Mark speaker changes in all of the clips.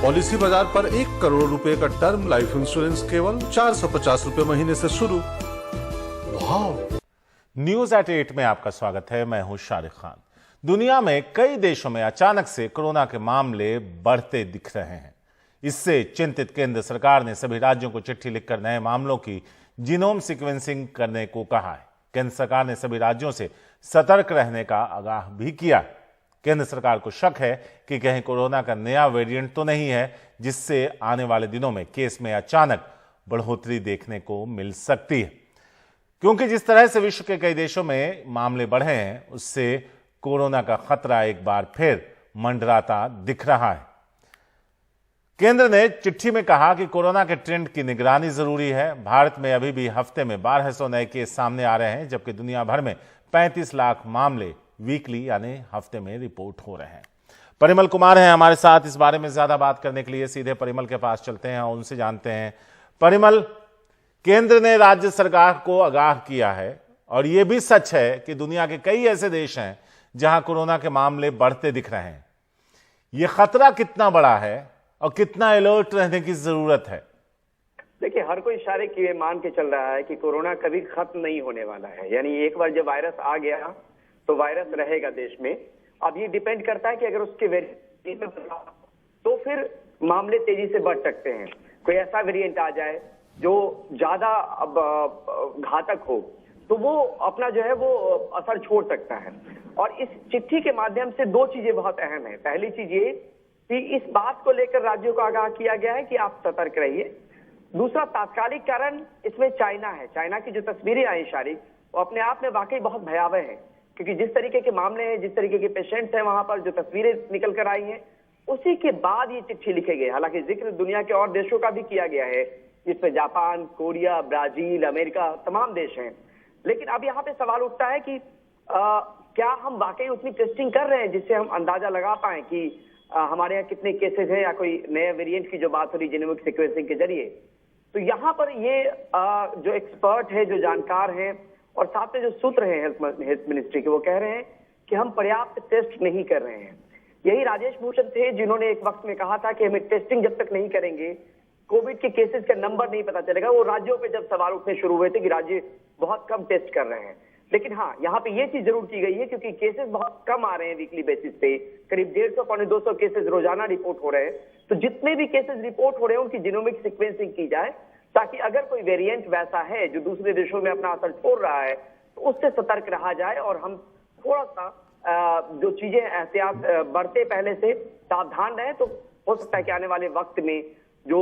Speaker 1: Policy बाजार पर 1 करोड़ रुपए का टर्म लाइफ इंश्योरेंस केवल 450 रुपए महीने से शुरू। वाह!
Speaker 2: News@8 में आपका स्वागत है। मैं हूं शारिक खान। दुनिया में कई देशों में अचानक से कोरोना के मामले बढ़ते दिख रहे हैं। इससे चिंतित केंद्र सरकार ने सभी राज्यों को चिट्ठी लिखकर नए मामलों की जीनोम सीक्वेंसिंग करने को कहा है। केंद्र सरकार ने सभी राज्यों से सतर्क रहने का आगाह भी किया है। केंद्र सरकार को शक है कि कहीं कोरोना का नया वेरिएंट तो नहीं है, जिससे आने वाले दिनों में केस में अचानक बढ़ोतरी देखने को मिल सकती है। क्योंकि जिस तरह से विश्व के कई देशों में मामले बढ़े हैं, उससे कोरोना का खतरा एक बार फिर मंडराता दिख रहा है। केंद्र ने चिट्ठी में कहा कि कोरोना के ट्रेंड की निगरानी जरूरी है। भारत में अभी भी हफ्ते में 1200 नए केस सामने आ रहे हैं, जबकि दुनिया भर में 35 लाख मामले वीकली यानी हफ्ते में रिपोर्ट हो रहे हैं। परिमल कुमार हैं हमारे साथ इस बारे में ज्यादा बात करने के लिए। सीधे परिमल के पास चलते हैं और उनसे जानते हैं। परिमल, केंद्र ने राज्य सरकार को आगाह किया है और यह भी सच है कि दुनिया के कई ऐसे देश हैं जहां कोरोना के मामले बढ़ते दिख रहे हैं। यह खतरा कितना बड़ा है और कितना अलर्ट रहने की जरूरत है?
Speaker 3: देखिए, हर कोई इशारे की मान के चल रहा है कि कोरोना कभी खत्म नहीं होने वाला है। यानी एक बार जब वायरस आ गया तो वायरस रहेगा देश में। अब ये डिपेंड करता है कि अगर उसके वेरिएंट में तो फिर मामले तेजी से बढ़ सकते हैं। कोई ऐसा वेरिएंट आ जाए जो ज्यादा घातक हो तो वो अपना जो है वो असर छोड़ सकता है। और इस चिट्ठी के माध्यम से दो चीजें बहुत अहम है। पहली चीज ये कि इस बात को लेकर राज्यों को आगाह किया गया है कि आप सतर्क रहिए। दूसरा तात्कालिक कारण इसमें चाइना है। चाइना की जो तस्वीरें आई शारिक, वो अपने आप में वाकई बहुत भयावह है, क्योंकि जिस तरीके के मामले हैं, जिस तरीके के पेशेंट्स हैं वहां पर, जो तस्वीरें निकल कर आई हैं, उसी के बाद ये चिट्ठी लिखे गए। हालांकि जिक्र दुनिया के और देशों का भी किया गया है, जिसमें जापान, कोरिया, ब्राजील, अमेरिका, तमाम देश हैं। लेकिन अब यहाँ पे सवाल उठता है कि क्या हम वाकई उतनी टेस्टिंग कर रहे हैं जिससे हम अंदाजा लगा पाए कि हमारे यहाँ कितने केसेस हैं, या कोई नए वेरिएंट की जो बात हो रही जीनोमिक सीक्वेंसिंग के जरिए। तो यहाँ पर ये जो एक्सपर्ट है, जो जानकार हैं और साथ में जो सूत्र हैं हेल्थ मिनिस्ट्री के, वो कह रहे हैं कि हम पर्याप्त टेस्ट नहीं कर रहे हैं। यही राजेश भूषण थे जिन्होंने एक वक्त में कहा था कि हमें टेस्टिंग जब तक नहीं करेंगे कोविड के केसेस का नंबर नहीं पता चलेगा। वो राज्यों पे जब सवाल उठने शुरू हुए थे कि राज्य बहुत कम टेस्ट कर रहे हैं। लेकिन हाँ, यहाँ पे ये चीज जरूर की गई है, क्योंकि केसेस बहुत कम आ रहे हैं वीकली बेसिस पे, करीब 150-200 केसेस रोजाना रिपोर्ट हो रहे हैं। तो जितने भी केसेस रिपोर्ट हो रहे हैं उनकी जीनोमिक सीक्वेंसिंग की जाए, ताकि अगर कोई वेरिएंट वैसा है जो दूसरे देशों में अपना असर छोड़ रहा है तो उससे सतर्क रहा जाए और हम थोड़ा सा जो चीजें एहतियात बढ़ते पहले से सावधान रहे, तो हो सकता है कि आने वाले वक्त में जो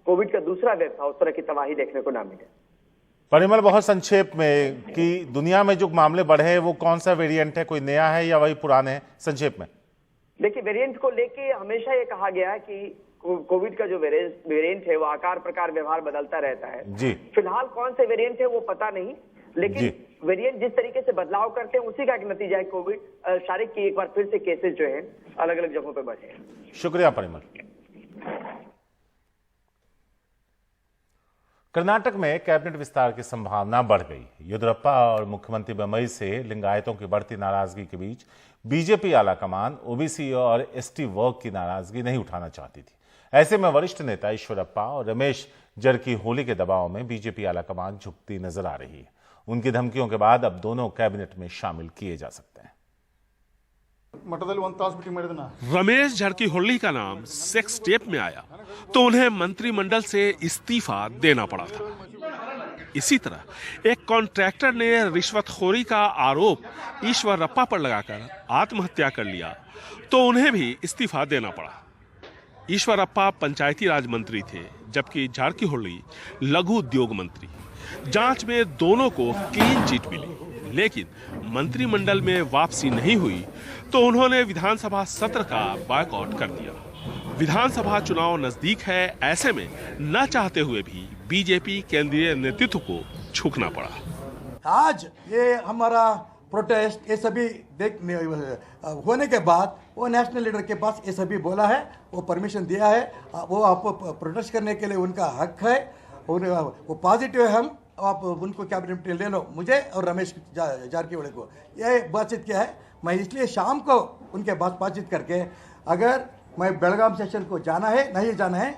Speaker 3: कोविड का दूसरा वेव था उस तरह की तबाही देखने को ना मिले।
Speaker 2: परिमल, बहुत संक्षेप में कि दुनिया में जो मामले बढ़े हैं वो कौन सा वेरिएंट है, कोई नया है या वही पुराने हैं? संक्षेप में
Speaker 3: देखिए, वेरिएंट को लेके हमेशा ये कहा गया है कि कोविड का जो वेरिएंट है वो आकार प्रकार व्यवहार बदलता रहता है
Speaker 2: जी।
Speaker 3: फिलहाल कौन से वेरिएंट है वो पता नहीं, लेकिन वेरिएंट जिस तरीके से बदलाव करते हैं उसी का एक नतीजा है कोविड शारिक की एक बार फिर से केसेस जो है अलग अलग जगहों पर बढ़े हैं।
Speaker 2: शुक्रिया परिमल। कर्नाटक में कैबिनेट विस्तार की संभावना बढ़ गई। येदियुरप्पा और मुख्यमंत्री बम्बई से लिंगायतों की बढ़ती नाराजगी के बीच बीजेपी आलाकमान ओबीसी और एसटी वर्ग की नाराजगी नहीं उठाना चाहती थी। ऐसे में वरिष्ठ नेता ईश्वरप्पा और रमेश जरकीहोली के दबाव में बीजेपी आलाकमान झुकती नजर आ रही है। उनकी धमकियों के बाद अब दोनों कैबिनेट में शामिल किए जा सकते हैं।
Speaker 4: रमेश जरकीहोली का नाम सेक्स टेप में आया तो उन्हें मंत्रिमंडल से इस्तीफा देना पड़ा था। इसी तरह एक कॉन्ट्रैक्टर ने रिश्वतखोरी का आरोप ईश्वरप्पा पर लगाकर आत्महत्या कर लिया तो उन्हें भी इस्तीफा देना पड़ा। ईश्वरप्पा पंचायती राज मंत्री थे, जबकि जरकीहोली लघु उद्योग मंत्री। जांच में दोनों को क्लीन चिट मिली, लेकिन मंत्रिमंडल में वापसी नहीं हुई तो उन्होंने विधानसभा सत्र का बॉयकॉट कर दिया। विधानसभा चुनाव नजदीक है, ऐसे में न चाहते हुए भी बीजेपी केंद्रीय नेतृत्व को झुकना पड़ा।
Speaker 5: आज ये हमारा प्रोटेस्ट ये सभी होने के बाद वो नेशनल लीडर के पास ये सभी बोला है, वो परमिशन दिया है, वो आपको प्रोटेस्ट करने के लिए उनका हक है, वो पॉजिटिव है। हम आप उनको कैबिनेट में ले लो, मुझे और रमेश जारकीहोली को ये बातचीत किया है। मैं इसलिए शाम को उनके पास बातचीत करके अगर मैं बेलगाम सेशन को जाना है नहीं जाना है,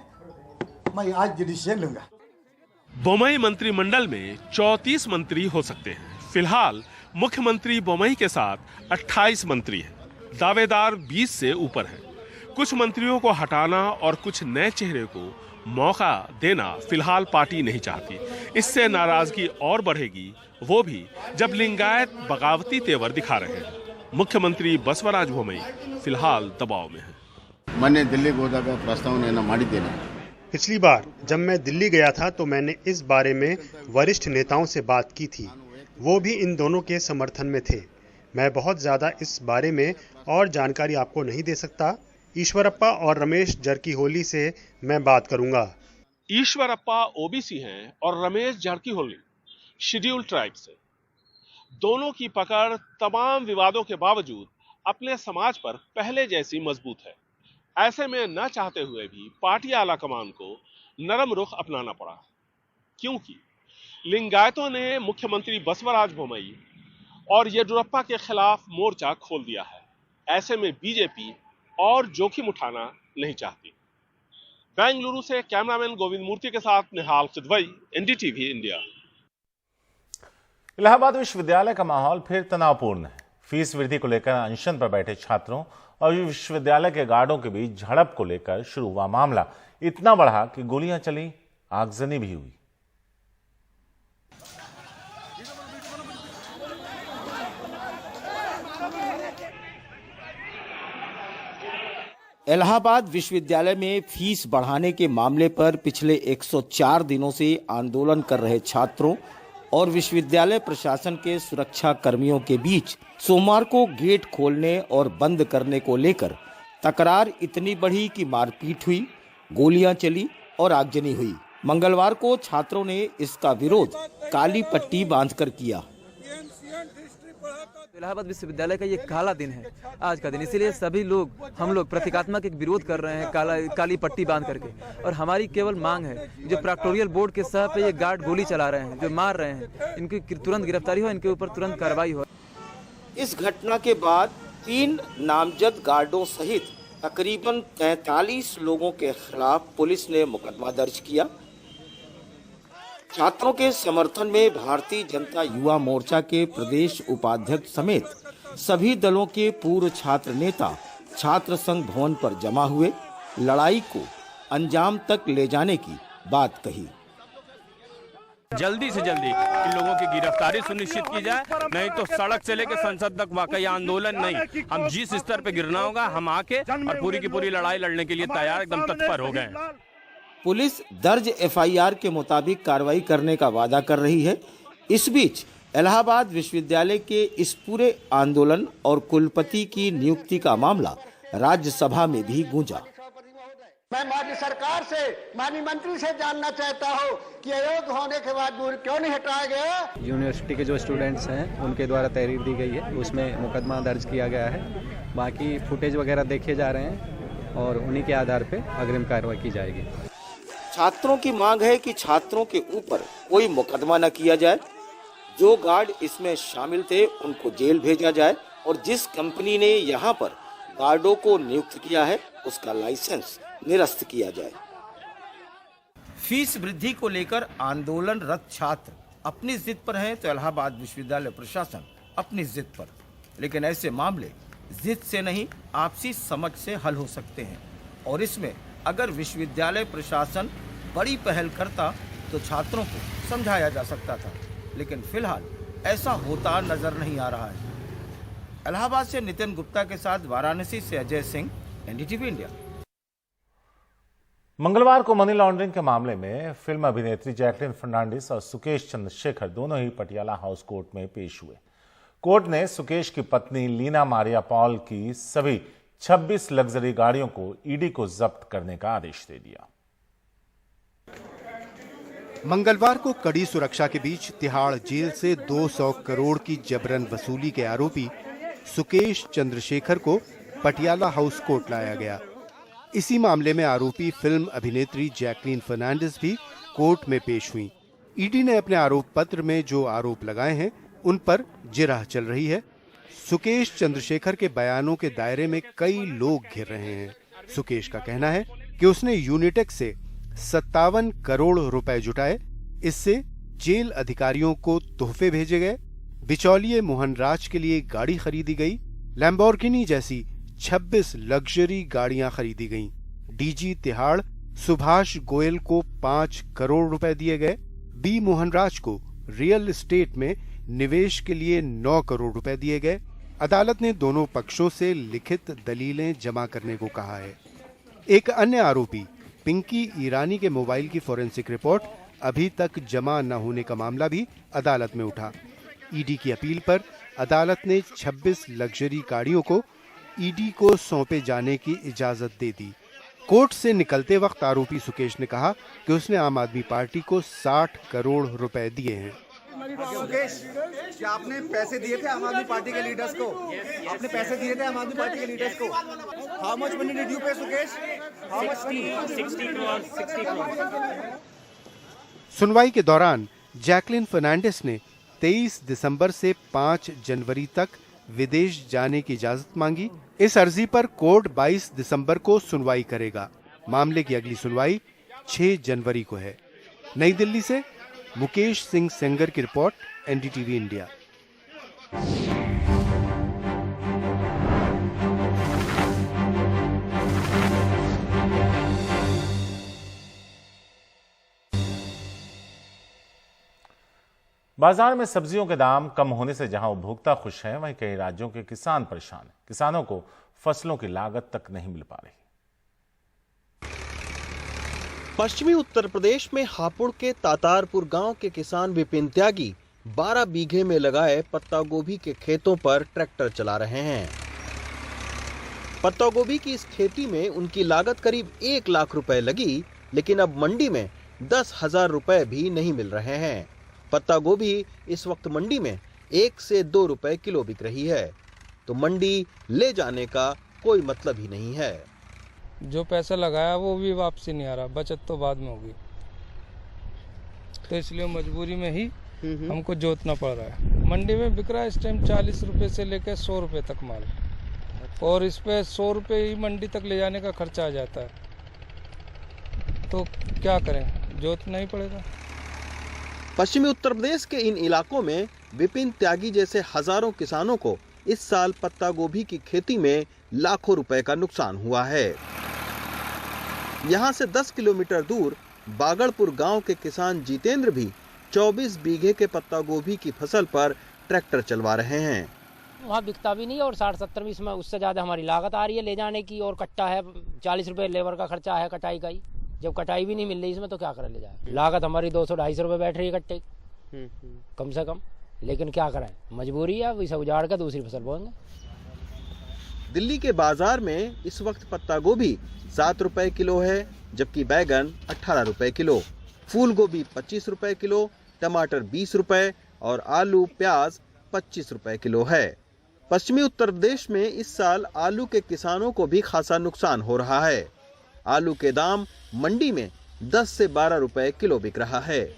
Speaker 5: मैं आज डिसीजन लूंगा।
Speaker 4: बोमई मंत्रिमंडल में 34 मंत्री हो सकते हैं। फिलहाल मुख्यमंत्री बोमई के साथ 28 मंत्री हैं। दावेदार 20 से ऊपर हैं। कुछ मंत्रियों को हटाना और कुछ नए चेहरे को मौका देना फिलहाल पार्टी नहीं चाहती। इससे नाराजगी और बढ़ेगी, वो भी जब लिंगायत बगावती तेवर दिखा रहे हैं। मुख्यमंत्री बसवराज बोमई फिलहाल दबाव में हैं।
Speaker 6: मैंने दिल्ली ಹೋದಾಗ ಪ್ರಸ್ತಾವನೆಯನ್ನು ಮಾಡಿದ್ದೇನೆ।
Speaker 7: पिछली बार जब मैं दिल्ली गया था तो मैंने इस बारे में वरिष्ठ नेताओं से बात की थी, वो भी इन दोनों के समर्थन में थे। मैं बहुत ज़्यादा इस बारे में और जानकारी आपको नहीं दे सकता। ईश्वरप्पा और रमेश जरकीहोली से मैं बात करूंगा।
Speaker 4: ईश्वरप्पा ओबीसी हैं और रमेश जरकीहोली शेड्यूल्ड ट्राइब से। दोनों की पकड़ तमाम विवादों के बावजूद अपने समाज पर पहले जैसी मजबूत है। ऐसे में न चाहते हुए भी पार्टी आला कमान को नरम रुख अपनाना पड़ा, क्योंकि लिंगायतों ने मुख्यमंत्री बसवराज बोमई और येडियुरप्पा के खिलाफ मोर्चा खोल दिया है। ऐसे में बीजेपी और जोखिम उठाना नहीं चाहती। बेंगलुरु से कैमरामैन गोविंद मूर्ति के साथ निहाल किदवई, एनडीटीवी इंडिया।
Speaker 2: इलाहाबाद विश्वविद्यालय का माहौल फिर तनावपूर्ण है। फीस वृद्धि को लेकर अनशन पर बैठे छात्रों और विश्वविद्यालय के गार्डों के बीच झड़प को लेकर शुरू हुआ मामला इतना बढ़ा कि गोलियां चली, आगजनी भी हुई।
Speaker 8: इलाहाबाद विश्वविद्यालय में फीस बढ़ाने के मामले पर पिछले 104 दिनों से आंदोलन कर रहे छात्रों और विश्वविद्यालय प्रशासन के सुरक्षा कर्मियों के बीच सोमवार को गेट खोलने और बंद करने को लेकर तकरार इतनी बढ़ी कि मारपीट हुई, गोलियां चली और आगजनी हुई। मंगलवार को छात्रों ने इसका विरोध काली पट्टी बांधकर किया।
Speaker 9: इलाहाबाद विश्वविद्यालय का ये काला दिन है आज का दिन, इसीलिए सभी लोग हम लोग प्रतीकात्मक एक विरोध कर रहे हैं काली पट्टी बांध करके। और हमारी केवल मांग है, जो प्रॉक्टोरियल बोर्ड के सह पे ये गार्ड गोली चला रहे हैं, जो मार रहे हैं, इनकी तुरंत गिरफ्तारी हो, इनके ऊपर तुरंत कार्रवाई हो।
Speaker 8: इस घटना के बाद 3 नामजद गार्डों सहित तकरीबन 43 लोगों के खिलाफ पुलिस ने मुकदमा दर्ज किया। छात्रों के समर्थन में भारतीय जनता युवा मोर्चा के प्रदेश उपाध्यक्ष समेत सभी दलों के पूर्व छात्र नेता छात्र संघ भवन पर जमा हुए, लड़ाई को अंजाम तक ले जाने की बात कही।
Speaker 10: जल्दी से जल्दी इन लोगों की गिरफ्तारी सुनिश्चित की जाए, नहीं तो सड़क से लेकर संसद तक वाकई आंदोलन नहीं, हम जिस स्तर पे गिरना होगा हम आके और पूरी की पूरी लड़ाई लड़ने के लिए तैयार, एकदम तत्पर हो गए।
Speaker 8: पुलिस दर्ज एफआईआर के मुताबिक कार्रवाई करने का वादा कर रही है। इस बीच इलाहाबाद विश्वविद्यालय के इस पूरे आंदोलन और कुलपति की नियुक्ति का मामला राज्यसभा में भी गूंजा।
Speaker 11: मैं माननीय सरकार से, माननीय मंत्री से जानना चाहता हूँ कि अयोग्य होने के बाद क्यों नहीं हटाया गया।
Speaker 9: यूनिवर्सिटी के जो स्टूडेंट्स हैं उनके द्वारा तहरीर दी गई है, उसमें मुकदमा दर्ज किया गया है। बाकी फुटेज वगैरह देखे जा रहे हैं और उन्हीं के आधार पे अग्रिम कार्रवाई की जाएगी।
Speaker 8: छात्रों की मांग है कि छात्रों के ऊपर कोई मुकदमा न किया जाए, जो गार्ड इसमें शामिल थे उनको जेल भेजा जाए और जिस कंपनी ने यहाँ पर गार्डों को नियुक्त किया है उसका लाइसेंस निरस्त किया जाए। फीस वृद्धि को लेकर आंदोलनरत छात्र अपनी जिद पर हैं तो इलाहाबाद विश्वविद्यालय प्रशासन अपनी जिद पर, लेकिन ऐसे मामले जिद से नहीं आपसी समझ से हल हो सकते हैं और इसमें अगर विश्वविद्यालय प्रशासन बड़ी पहल करता तो छात्रों को समझाया जा सकता था, लेकिन फिलहाल ऐसा होता नजर नहीं आ रहा है। इलाहाबाद से नितिन गुप्ता के साथ वाराणसी से अजय सिंह, एनडीटीवी इंडिया।
Speaker 2: मंगलवार को मनी लॉन्ड्रिंग के मामले में फिल्म अभिनेत्री जैकलीन फर्नांडिस और सुकेश चंद्रशेखर दोनों ही पटियाला हाउस कोर्ट में पेश हुए। कोर्ट ने सुकेश की पत्नी लीना मारिया पॉल की सभी 26 लग्जरी गाड़ियों को ईडी को जब्त करने का आदेश दे दिया।
Speaker 12: मंगलवार को कड़ी सुरक्षा के बीच तिहाड़ जेल से 200 करोड़ की जबरन वसूली के आरोपी सुकेश चंद्रशेखर को पटियाला हाउस कोर्ट लाया गया। इसी मामले में आरोपी फिल्म अभिनेत्री जैकलीन फर्नांडिस भी कोर्ट में पेश हुई। ईडी ने अपने आरोप पत्र में जो आरोप लगाए हैं उन पर जिरह चल रही है। सुकेश चंद्रशेखर के बयानों के दायरे में कई लोग घिर रहे हैं। सुकेश का कहना है कि उसने यूनिटेक्स से 57 करोड़ रुपए जुटाए। इससे जेल अधिकारियों को तोहफे भेजे गए, बिचौलिए मोहन राज के लिए गाड़ी खरीदी गई, लैम्बोर्गिनी जैसी 26 लग्जरी गाड़ियां खरीदी गईं। डीजी तिहाड़ सुभाष गोयल को 5 करोड़ रुपए दिए गए। बी मोहन राज को रियल एस्टेट में निवेश के लिए 9 करोड़ रुपए दिए गए। अदालत ने दोनों पक्षों से लिखित दलीलें जमा करने को कहा है। एक अन्य आरोपी पिंकी ईरानी के मोबाइल की फॉरेंसिक रिपोर्ट अभी तक जमा न होने का मामला भी अदालत में उठा। ईडी की अपील पर अदालत ने 26 लग्जरी गाड़ियों को ईडी को सौंपे जाने की इजाजत दे दी। कोर्ट से निकलते वक्त आरोपी सुकेश ने कहा कि उसने आम आदमी पार्टी को 60 करोड़ रुपए दिए हैं।
Speaker 13: सुकेश, क्या आपने पैसे दिए थे आम आदमी पार्टी के लीडर्स को? आपने पैसे दिए थे आम आदमी पार्टी के लीडर्स को? How much money did you पे सुकेश? How much? 60 करोड़।
Speaker 12: सुनवाई के दौरान जैकलिन फर्नांडिस ने 23 दिसंबर से 5 जनवरी तक विदेश जाने की इजाजत मांगी। इस अर्जी पर कोर्ट 22 दिसंबर को सुनवाई करेगा। मामले की अगली सुनवाई 6 जनवरी को है। नई दिल्ली से मुकेश सिंह सेंगर की रिपोर्ट, एनडीटीवी इंडिया।
Speaker 2: बाजार में सब्जियों के दाम कम होने से जहां उपभोक्ता खुश हैं, वहीं कई राज्यों के किसान परेशान हैं। किसानों को फसलों की लागत तक नहीं मिल पा रही।
Speaker 14: पश्चिमी उत्तर प्रदेश में हापुड़ के तातारपुर गांव के किसान विपिन त्यागी 12 बीघे में लगाए पत्ता गोभी के खेतों पर ट्रैक्टर चला रहे हैं। पत्ता गोभी की इस खेती में उनकी लागत करीब 1 लाख रुपए लगी, लेकिन अब मंडी में 10,000 रुपए भी नहीं मिल रहे हैं। पत्ता गोभी इस वक्त मंडी में 1 से 2 रुपए किलो बिक रही है, तो मंडी ले जाने का कोई मतलब ही नहीं है।
Speaker 15: जो पैसा लगाया वो भी वापसी नहीं आ रहा, बचत तो बाद में होगी, तो इसलिए मजबूरी में ही हमको जोतना पड़ रहा है। मंडी में बिक रहा है इस टाइम 40 रुपए से लेकर 100 रुपए तक माल, और इस पे 100 रुपए ही मंडी तक ले जाने का खर्चा आ जाता है, तो क्या करें, जोतना ही पड़ेगा।
Speaker 14: पश्चिमी उत्तर प्रदेश के इन इलाकों में विपिन त्यागी जैसे हजारों किसानों को इस साल पत्ता गोभी की खेती में लाखों रुपए का नुकसान हुआ है। यहाँ से 10 किलोमीटर दूर बागड़पुर गांव के किसान जितेंद्र भी 24 बीघे के पत्ता गोभी की फसल पर ट्रैक्टर चलवा रहे हैं।
Speaker 16: वहाँ बिकता भी नहीं और 60-70 में इसमें उससे ज्यादा हमारी लागत आ रही है ले जाने की, और कट्टा है 40 रुपए लेबर का खर्चा है कटाई का ही। जब कटाई भी नहीं मिल रही इसमें तो क्या कर ले जाए। लागत हमारी 200-250 रुपए बैठ रही है कट्टे कम से कम, लेकिन क्या करें, मजबूरी है, इसे उजाड़ कर दूसरी फसल बोएंगे।
Speaker 14: दिल्ली के बाजार में इस वक्त पत्ता गोभी 7 रुपए किलो है, जबकि बैगन 18 रुपए किलो, फूल गोभी 25 रुपए किलो, टमाटर 20 रुपए और आलू प्याज 25 रुपए किलो है। पश्चिमी उत्तर प्रदेश में इस साल आलू के किसानों को भी खासा नुकसान हो रहा है। आलू के दाम मंडी में 10 से 12 रुपए किलो बिक रहा है,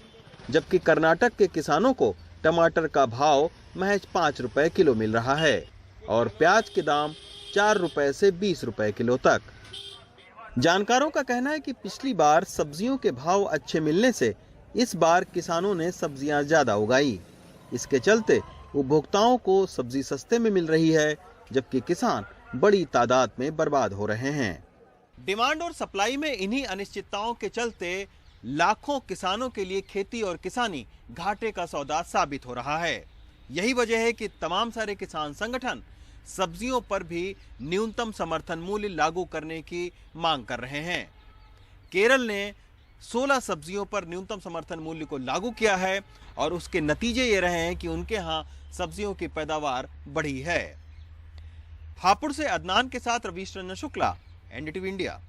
Speaker 14: जबकि कर्नाटक के किसानों को टमाटर का भाव महज 5 रुपए किलो मिल रहा है और प्याज के दाम 4 रुपए से 20 रुपए किलो तक। जानकारों का कहना है कि पिछली बार सब्जियों के भाव अच्छे मिलने से इस बार किसानों ने सब्जियां ज्यादा उगाई। इसके चलते उपभोक्ताओं को सब्जी सस्ते में मिल रही है, जबकि किसान बड़ी तादाद में बर्बाद हो रहे हैं। डिमांड और सप्लाई में इन्हीं अनिश्चितताओं के चलते लाखों किसानों के लिए खेती और किसानी घाटे का सौदा साबित हो रहा है। यही वजह है कि तमाम सारे किसान संगठन सब्जियों पर भी न्यूनतम समर्थन मूल्य लागू करने की मांग कर रहे हैं। केरल ने 16 सब्जियों पर न्यूनतम समर्थन मूल्य को लागू किया है और उसके नतीजे ये रहे हैं कि उनके यहाँ सब्जियों की पैदावार बढ़ी है। हापुड़ से अदनान के साथ रवीश रंजन शुक्ला, एनडीटीवी इंडिया।